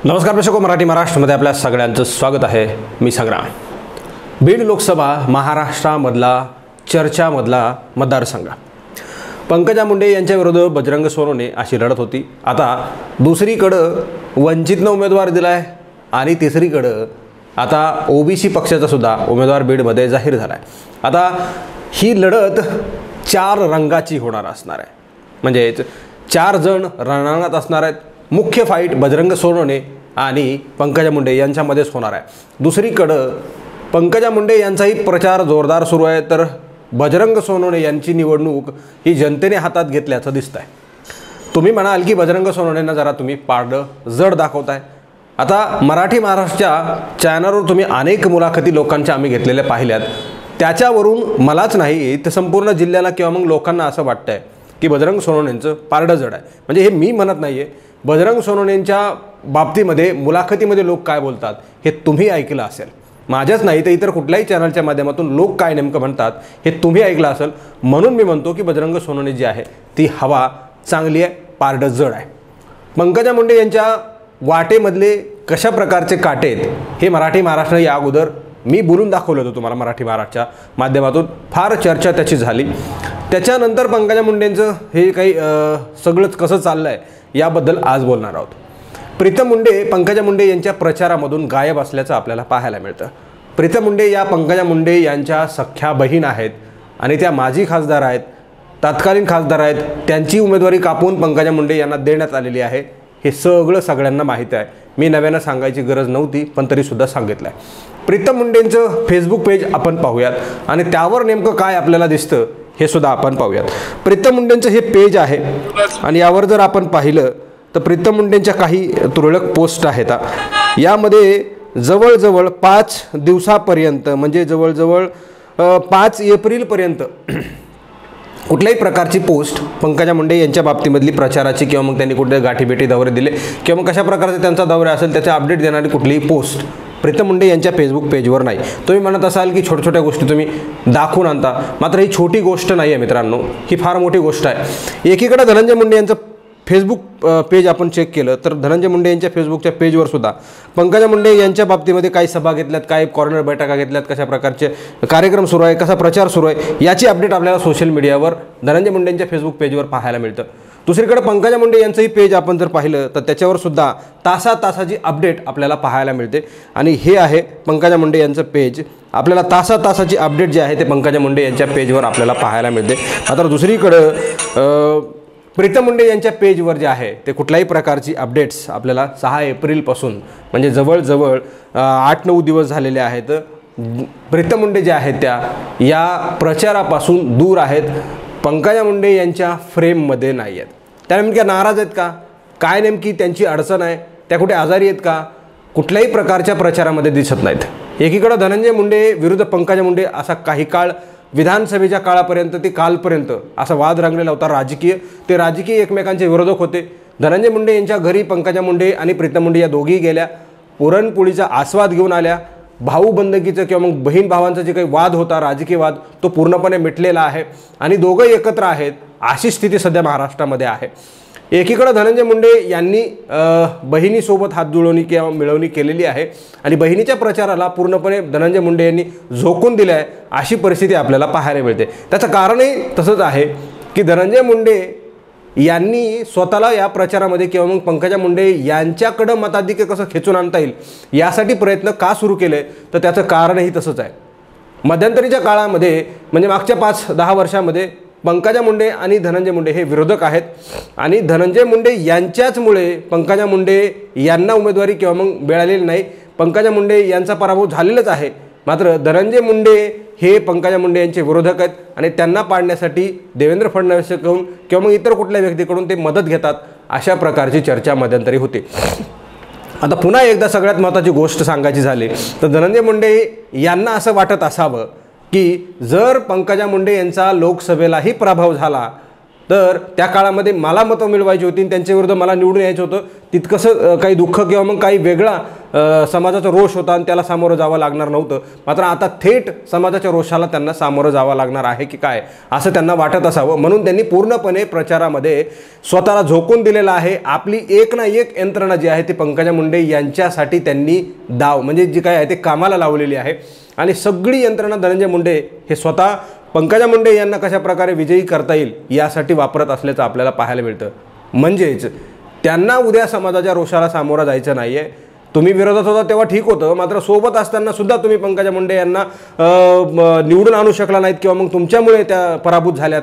नमस्कार प्रेक्षको, मराठी महाराष्ट्रामध्ये आपल्या सगळ्यांचं स्वागत आहे। मी संग्राम। बीड लोकसभा महाराष्ट्रामधला चर्चामधला मतदारसंघ। पंकजा मुंडे यांच्या विरुद्ध बजरंग सोनवणे अशी लढत होती। आता दुसरीकडे वंचितने उमेदवार दिलाय आणि तिसरीकडे आता ओबीसी पक्षाचा सुद्धा उमेदवार बीडमध्ये जाहीर झालाय। आता ही लढत चार रंगाची होणार असणार आहे, म्हणजे चार जण रणांगणात असणार आहेत। मुख्य फाईट बजरंग सोनवणे आणि पंकजा मुंडे यांच्यामध्येच होणार आहे। दुसरीकडे पंकजा मुंडे यांचाही प्रचार जोरदार सुरू आहे, तर बजरंग सोनवणे यांची निवडणूक ही जनतेने हातात घेतल्याचं दिसतंय। तुम्ही म्हणाल की बजरंग सोनवणेंना जरा तुम्ही पारडं जड दाखवताय। आता मराठी महाराष्ट्राच्या चॅनलवर तुम्ही अनेक मुलाखती लोकांच्या आम्ही घेतलेल्या पाहिल्यात, त्याच्यावरून मलाच नाही तर संपूर्ण जिल्ह्याला किंवा मग लोकांना असं वाटतंय की बजरंग सोनवणेंचं पारडं जड आहे। म्हणजे हे मी म्हणत नाहीये, बजरंग सोनवणेंच्या बाबतीमध्ये मुलाखतीमध्ये लोक काय बोलतात हे तुम्ही ऐकलं असेल। माझ्याच नाही तर इतर कुठल्याही चॅनलच्या माध्यमातून लोक काय नेमकं म्हणतात हे तुम्ही ऐकलं असेल। म्हणून मी म्हणतो की बजरंग सोनवणे जी आहे ती हवा चांगली आहे, पारडं जड आहे। पंकजा मुंडे यांच्या वाटेमधले कशा प्रकारचे काटे आहेत हे मराठी महाराष्ट्र या अगोदर मी बोलून दाखवलं होतं तुम्हाला। मराठी महाराष्ट्राच्या माध्यमातून फार चर्चा त्याची झाली। त्याच्यानंतर पंकजा मुंडेंचं हे काही सगळंच कसं चाललं आहे याबद्दल आज बोलणार आहोत। प्रीतम मुंडे पंकजा मुंडे यांच्या प्रचारामधून गायब असल्याचं आपल्याला पाहायला मिळतं। प्रीतम मुंडे या पंकजा मुंडे यांच्या सख्या बहीण आहेत आणि त्या माजी खासदार आहेत, तत्कालीन खासदार आहेत। त्यांची उमेदवारी कापून पंकजा मुंडे यांना देण्यात आलेली आहे। हे सगळं सगळ्यांना माहीत आहे, मी नव्यानं सांगायची गरज नव्हती, पण तरीसुद्धा सांगितलं आहे। प्रीतम मुंडेंचं फेसबुक पेज आपण पाहूयात आणि त्यावर नेमकं काय आपल्याला दिसतं हे सुद्धा आपण पाहूयात। प्रीतम मुंडेंचं हे पेज आहे आणि यावर जर आपण पाहिलं तर प्रीतम मुंडेंच्या काही तुरळक पोस्ट आहेत। यामध्ये जवळजवळ 5 दिवसापर्यंत म्हणजे जवळजवळ 5 एप्रिलपर्यंत कुठल्याही प्रकारची पोस्ट पंकजा मुंडे यांच्या बाबतीमधली प्रचाराची किंवा मग त्यांनी कुठे गाठीभेटी दौरे दिले किंवा मग कशा प्रकारचा त्यांचा दौरा असेल त्याचे अपडेट देणारी कुठलीही पोस्ट प्रीतम मुंडे यांच्या फेसबुक पेजवर नाही। तुम्ही म्हणत असाल की छोट्या छोट्या गोष्टी तुम्ही दाखवून आणता, मात्र ही छोटी गोष्ट नाही आहे मित्रांनो, ही फार मोठी गोष्ट आहे। एकीकडे धनंजय मुंडे यांचं फेसबुक पेज आपण चेक केलं तर धनंजय मुंडे यांच्या फेसबुकच्या पेजवर सुद्धा पंकजा मुंडे यांच्या बाबतीमध्ये काही सभा घेतल्यात, काही कॉर्नर बैठका घेतल्यात, कशा प्रकारचे कार्यक्रम सुरू आहे, कसा प्रचार सुरू आहे याची अपडेट आपल्याला सोशल मीडियावर धनंजय मुंडे यांच्या फेसबुक पेजवर पाहायला मिळतं। दुसरीकडे पंकजा मुंडे यांचंही पेज आपण जर पाहिलं तर त्याच्यावर सुद्धा तासाची अपडेट आपल्याला पाहायला मिळते आणि हे आहे पंकजा मुंडे यांचं पेज। आपल्याला तासाची अपडेट जी आहे ते पंकजा मुंडे यांच्या पेजवर आपल्याला पाहायला मिळते। मात्र दुसरीकडं प्रीतम मुंडे यांच्या पेजवर जे आहे ते कुठल्याही प्रकारची अपडेट्स आपल्याला 6 एप्रिलपासून म्हणजे जवळजवळ 8-9 दिवस झालेले आहेत। प्रीतम मुंडे जे आहेत त्या या प्रचारापासून दूर आहेत, पंकजा मुंडे यांच्या फ्रेममध्ये नाही आहेत। त्या नेमक्या नाराज आहेत का, काय नेमकी त्यांची अडचण आहे, त्या कुठे आजारी आहेत का, कुठल्याही प्रकारच्या प्रचारामध्ये दिसत नाहीत। एकीकडे धनंजय मुंडे विरुद्ध पंकजा मुंडे असा काही काळ विधानसभेच्या काळापर्यंत ते कालपर्यंत असा वाद रंगलेला होता राजकीय। ते राजकीय एकमेकांचे विरोधक होते। धनंजय मुंडे यांच्या घरी पंकजा मुंडे आणि प्रीतम मुंडे या दोघीही गेल्या, पुरणपोळीचा आस्वाद घेऊन आल्या। भाऊ बंदकीचं किंवा मग बहीण भावांचा जे काही वाद होता राजकीय वाद तो पूर्णपणे मिटलेला आहे आणि दोघं एकत्र आहेत अशी स्थिती सध्या महाराष्ट्रामध्ये आहे। एकीकडे धनंजय मुंडे यांनी बहिणीसोबत हातजुळवणी किंवा मिळवणी केलेली आहे आणि बहिणीच्या प्रचाराला पूर्णपणे धनंजय मुंडे यांनी झोकून दिलं आहे अशी परिस्थिती आपल्याला पाहायला मिळते। त्याचं कारणही तसंच आहे की धनंजय मुंडे यांनी स्वतःला या प्रचारामध्ये किंवा मग पंकजा मुंडे यांच्याकडं मताधिक्य कसं खेचून आणता येईल यासाठी प्रयत्न का सुरू केले तर त्याचं कारणही तसंच आहे। मध्यंतरीच्या काळामध्ये म्हणजे मागच्या 5-10 वर्षामध्ये पंकजा मुंडे आणि धनंजय मुंडे हे विरोधक आहेत आणि धनंजय मुंडे यांच्याचमुळे पंकजा मुंडे यांना उमेदवारी किंवा मग मिळालेली नाही। पंकजा मुंडे यांचा पराभव झालेलाच आहे, मात्र धनंजय मुंडे हे पंकजा मुंडे यांचे विरोधक आहेत आणि त्यांना पाडण्यासाठी देवेंद्र फडणवीसकडून किंवा मग इतर कुठल्या व्यक्तीकडून ते मदत घेतात अशा प्रकारची चर्चा मध्यंतरी होती। आता पुन्हा एकदा सगळ्यात महत्त्वाची गोष्ट सांगायची झाली तर धनंजय मुंडे यांना असं वाटत असावं की जर पंकजा मुंडे यांचा लोकसभेलाही प्रभाव झाला तर त्या काळामध्ये मला मतं मिळवायची होती आणि त्यांच्या विरुद्ध मला निवडून यायचं होतं, तितकंसं काही दुःख किंवा मग काही वेगळा समाजाचा रोष होता आणि त्याला सामोरं जावं लागणार नव्हतं, मात्र आता थेट समाजाच्या रोषाला त्यांना सामोरं जावं लागणार आहे की काय असं त्यांना वाटत असावं, म्हणून त्यांनी पूर्णपणे प्रचारामध्ये स्वतःला झोकून दिलेलं आहे. आपली एक ना एक यंत्रणा जी आहे ती पंकजा मुंडे यांच्यासाठी त्यांनी म्हणजे जी काय आहे ते कामाला लावलेली आहे आणि सगळी यंत्रणा धनंजय मुंडे हे स्वतः पंकजा मुंडे यांना कशा प्रकारे विजयी करता येईल यासाठी वापरत असल्याचं आपल्याला पाहायला मिळतं. म्हणजेच त्यांना उद्या समाजाच्या रोषाला सामोरं जायचं नाही आहे. तुम्ही विरोधात होता तेव्हा ठीक होतं, मात्र सोबत असताना सुद्धा तुम्ही पंकजा मुंडे यांना निवडून आणू शकला नाहीत किंवा मग तुमच्यामुळे त्या पराभूत झाल्यात.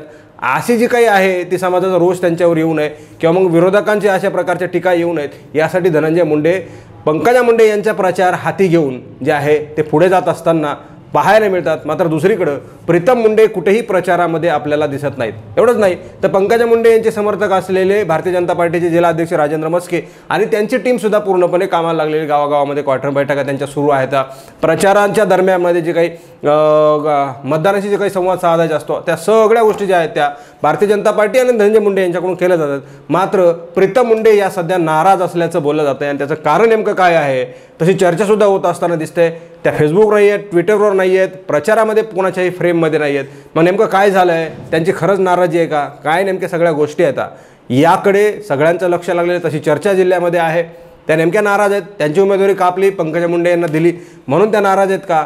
अशी जी काही आहे ती समाजाचा रोष त्यांच्यावर येऊ नये किंवा मग विरोधकांची अशा प्रकारच्या टीका येऊ नयेत यासाठी धनंजय मुंडे पंकजा मुंडे यांचा प्रचार हाती घेऊन जे आहे ते पुढे जात असताना पाहायला मिळतात. मात्र दुसरीकडं प्रीतम मुंडे कुठेही प्रचारामध्ये आपल्याला दिसत नाहीत. एवढंच नाही तर पंकजा मुंडे यांचे समर्थक असलेले भारतीय जनता पार्टीचे जिल्हाध्यक्ष राजेंद्र मस्के आणि त्यांची टीमसुद्धा पूर्णपणे कामाला लागलेली, गावागावामध्ये क्वार्टर बैठका त्यांच्या सुरू आहेत. प्रचारांच्या दरम्यानमध्ये जे काही मतदारांशी जे काही संवाद साधायचा असतो त्या सगळ्या गोष्टी ज्या आहेत त्या भारतीय जनता पार्टी आणि धनंजय मुंडे यांच्याकडून केल्या जातात. मात्र प्रीतम मुंडे या सध्या नाराज असल्याचं बोललं जातं आहे आणि त्याचं कारण नेमकं काय आहे तशी चर्चासुद्धा होत असताना दिसते. त्या फेसबुकवर नाही आहेत, ट्विटरवर नाही आहेत, प्रचारामध्ये कोणाच्याही फ्रेममध्ये नाही आहेत. मग नेमकं काय झालं आहे, त्यांची खरंच नाराजी आहे का, काय नेमक्या सगळ्या गोष्टी आहेत याकडे सगळ्यांचं लक्ष लागलेलं. तशी चर्चा जिल्ह्यामध्ये आहे. त्या नेमक्या नाराज आहेत, त्यांची उमेदवारी कापली, पंकजा मुंडे यांना दिली म्हणून त्या नाराज आहेत का,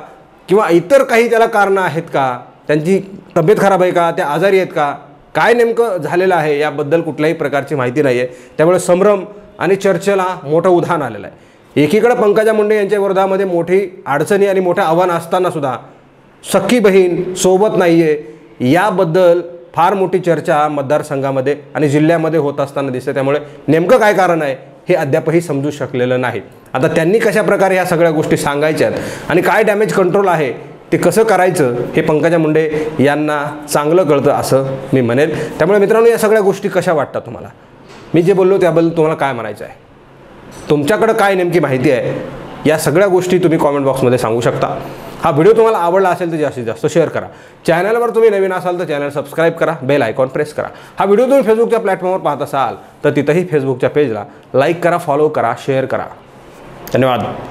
किंवा इतर काही त्याला कारणं आहेत का, त्यांची तब्येत खराब आहे का, त्या आजारी आहेत का, काय नेमकं झालेलं आहे याबद्दल कुठल्याही प्रकारची माहिती नाही आहे. त्यामुळे संभ्रम आणि चर्चेला मोठं उधाण आलेलं आहे. एकीकडे पंकजा मुंडे यांच्या विरोधामध्ये मोठी अडचणी आणि मोठं आव्हान असताना सुद्धा सख्खी बहीण सोबत नाही आहे याबद्दल फार मोठी चर्चा मतदारसंघामध्ये आणि जिल्ह्यामध्ये होत असताना दिसते. त्यामुळे नेमकं काय कारण आहे हे अद्यापही समजू शकलेलं नाही. आता त्यांनी कशा प्रकारे ह्या सगळ्या गोष्टी सांगायच्या आहेत आणि काय डॅमेज कंट्रोल आहे ते कसं करायचं हे पंकजा मुंडे यांना चांगलं कळतं असं मी म्हणेल. त्यामुळे मित्रांनो, या सगळ्या गोष्टी कशा वाटतात तुम्हाला, मी जे बोललो त्याबद्दल तुम्हाला काय म्हणायचं आहे, तुमच्याकडं काय नेमकी माहिती आहे, या सगळ्या गोष्टी तुम्ही कॉमेंट बॉक्समध्ये सांगू शकता. हा व्हिडिओ तुम्हाला आवडला असेल तर जास्तीत जास्त शेअर करा. चॅनलवर तुम्ही नवीन असाल तर चॅनल सबस्क्राईब करा, बेल आयकॉन प्रेस करा. हा व्हिडिओ तुम्ही फेसबुकच्या प्लॅटफॉर्मवर पाहत असाल तर तिथंही फेसबुकच्या पेजला लाईक करा, फॉलो करा, शेअर करा. धन्यवाद.